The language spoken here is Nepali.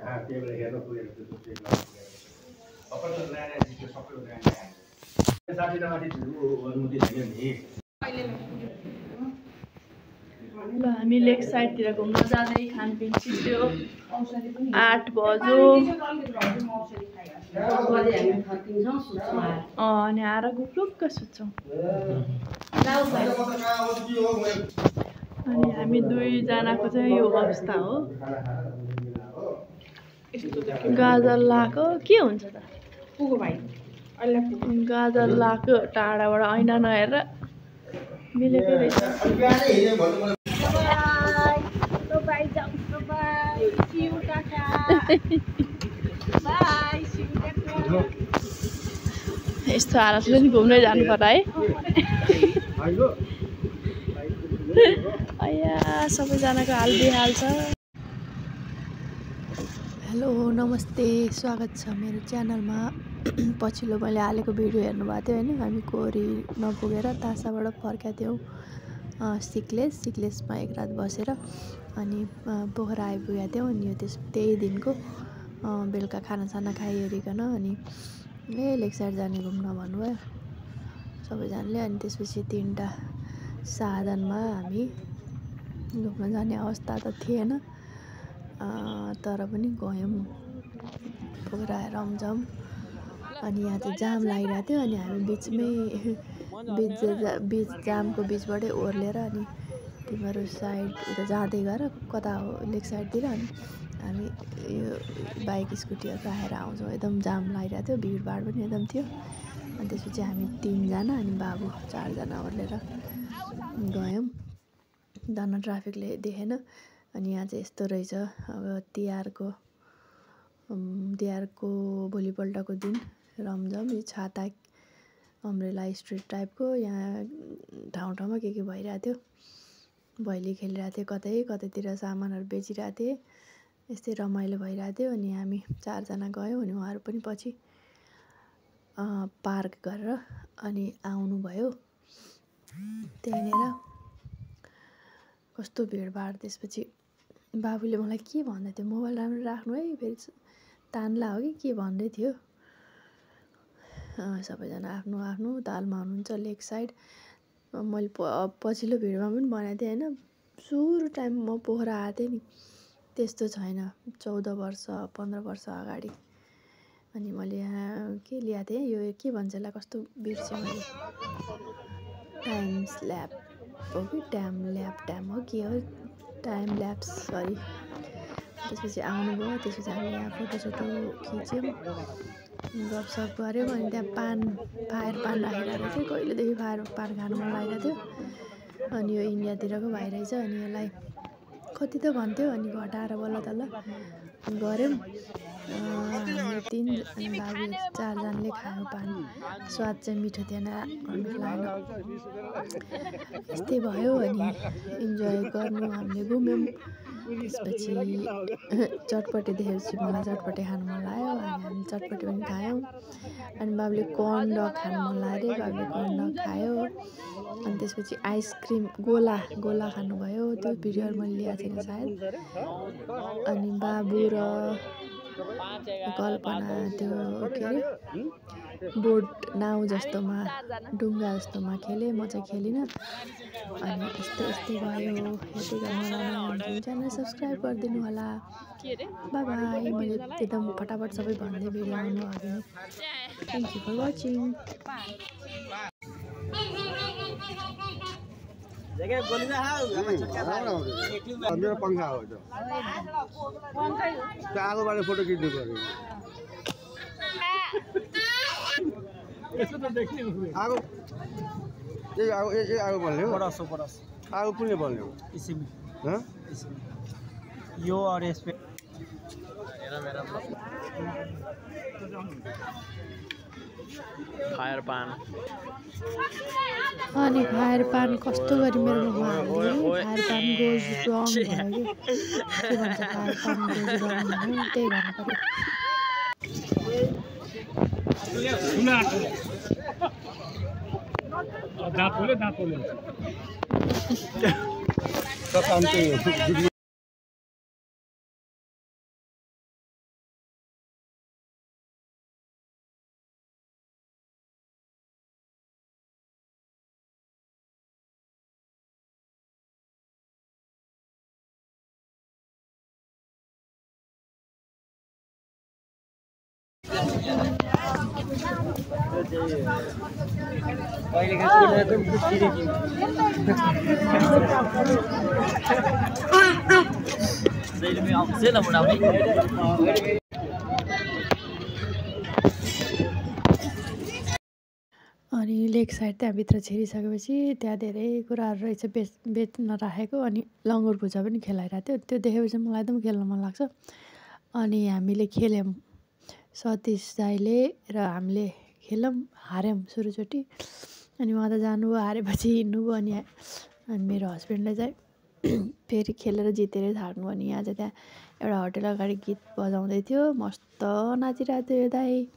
ल हामी लेक साइडतिर घुम्न जाँदै खानपिन सिक्यो 8 बज्यो अनि आएर गुप्लुक्क सुत्छौँ अनि हामी दुईजनाको चाहिँ यो अवस्था हो गाजर लाको के हुन्छ त गाजर लाको टाढाबाट ऐना नहेरेर मिलेकै रहेछ यस्तो हालतले नि घुम्दै जानु पर्ला है अया सबैजनाको हाल बेहाल छ हेलो नमस्ते स्वागत छ मेरो च्यानलमा पछिल्लो मैले हालेको भिडियो हेर्नुभएको थियो हैन हामी कोरी नपुगेर तासाबाट फर्केका थियौँ सिक्लेसमा एक रात बसेर अनि पोखरा आइपुगेका थियौँ अनि यो त्यही दिनको बेलुका खानासाना खाइहेरिकन अनि लेक साइड जाने घुम्न भन्नुभयो सबैजनाले अनि त्यसपछि 3टा साधनमा हामी घुम्न जाने अवस्था त थिएन तर पनि गयौँ पोखरा रमझम अनि यहाँ चाहिँ जाम लागिरहेको थियो अनि हामी बिचमै बिच जामको बिचबाटै ओर्लेर अनि तिमीहरू साइड उता जाँदै गएर कता हो लेक साइडतिर अनि हामी यो बाइक स्कुटीहरू राखेर आउँछौँ एकदम जाम लागिरहेको थियो भिडभाड पनि एकदम थियो अनि त्यसपछि हामी 3 जना अनि बाबु 4 जना ओर्लेर गयौँ धन्न ट्राफिकले देखेन अनि यहाँ चाहिँ यस्तो रहेछ अब तिहारको भोलिपल्टको दिन रमझम यो छाता अम्ब्रेला स्ट्रिट टाइपको यहाँ ठाउँमा के भइरहेको थियो भैली खेलिरहेको थियो कतैतिर सामानहरू बेचिरहेको थिए यस्तै रमाइलो भइरहेको थियो अनि हामी 4 जना गयौँ अनि उहाँहरू पनि पछि पार्क गरेर अनि आउनुभयो त्यहीँनिर कस्तो भिडभाड त्यसपछि बाबुले मलाई के भन्दै थियो मोबाइल राम्रो राख्नु है फेरि तान्ला हो कि के भन्दै थियो सबैजना आफ्नो तालमा हुनुहुन्छ लेक साइड मैले पछिल्लो भिडियोमा पनि भनेको थिएँ हैन सुरु टाइम म पोखरा आएको थिएँ नि त्यस्तो छैन 14 वर्ष 15 वर्ष अगाडि अनि मैले यहाँ के ल्याएको थिएँ यो के भन्छ यसलाई कस्तो बिर्सेँ मैले टाइम ल्याप्स सरी त्यसपछि आउनुभयो त्यसपछि हामी यहाँ फोटोसोटो खिच्यौँ गफसफ गऱ्यौँ अनि त्यहाँ फायर पान राखिरहेको थियो कहिलेदेखि फायर पान खानु मन लागिरहेको थियो अनि यो इन्डियातिरको भाइ रहेछ अनि यसलाई कति त भन्थ्यो अनि घटाएर बल्ल तल्ल गऱ्यौँ हामी 3 अनि बाबु 4 जनाले खायौँ पान स्वाद चाहिँ मिठो थिएन लागेन यस्तै भयो अनि इन्जोय गर्नु हामीले घुम्यौँ त्यसपछि चटपटे देखेपछि मलाई चटपटे खानु मन लाग्यो अनि हामी चटपटे पनि खायौँ अनि बाबुले कर्न डग खानु मन लाग्यो बाबुले कर्न डग खायो अनि त्यसपछि आइसक्रिम गोला खानुभयो त्यो भिडियोहरू मैले ल्याएको थिएन सायद अनि बाबु र कल्पना त्यो के अरे बोट नाउ जस्तोमा डुङ्गा जस्तोमा खेले म चाहिँ खेलिनँ अनि यस्तै भयो हेर्दै गर्नु च्यानल सब्सक्राइब गरिदिनु होला बाइ बाइ मैले एकदम फटाफट सबै भन्दै भिडियो आउनु अघि थ्याङ्क यू फर वाचिङ मेरो पंखा हो त्यो आगोबाट फोटो खिच्नु पर्यो आगो आगो बल्ने हो आगो कुन बल्ने हो यो और इस पे फायर पान अनि फायर पान कस्तो गरी मेरो मुखमा हाल्ने फायर पान गोज रङ भयो कि के भन्छ फायर पान गोज रङ भयो त्यही भन्नु पर्यो अनि लेक साइड त्यहाँभित्र छिरिसकेपछि त्यहाँ धेरै कुराहरू रहेछ बेच्न राखेको। अनि लङ्गुर भुजा पनि खेलाइरहेको थियो। त्यो देखेपछि मलाई एकदम खेल्न मन लाग्छ। अनि हामीले खेल्यौँ, सतीश दाइले र हामीले खेल्यौँ, हार्यौँ सुरुचोटि। अनि उहाँ त जानुभयो, हारेपछि हिँड्नुभयो। अनि मेरो हस्बेन्डले चाहिँ फेरि खेलेर जितेर हार्नु। अनि यहाँ चाहिँ त्यहाँ एउटा होटेल अगाडि गीत बजाउँदै थियो, मस्त नाचिरहेको थियो यो दाइ।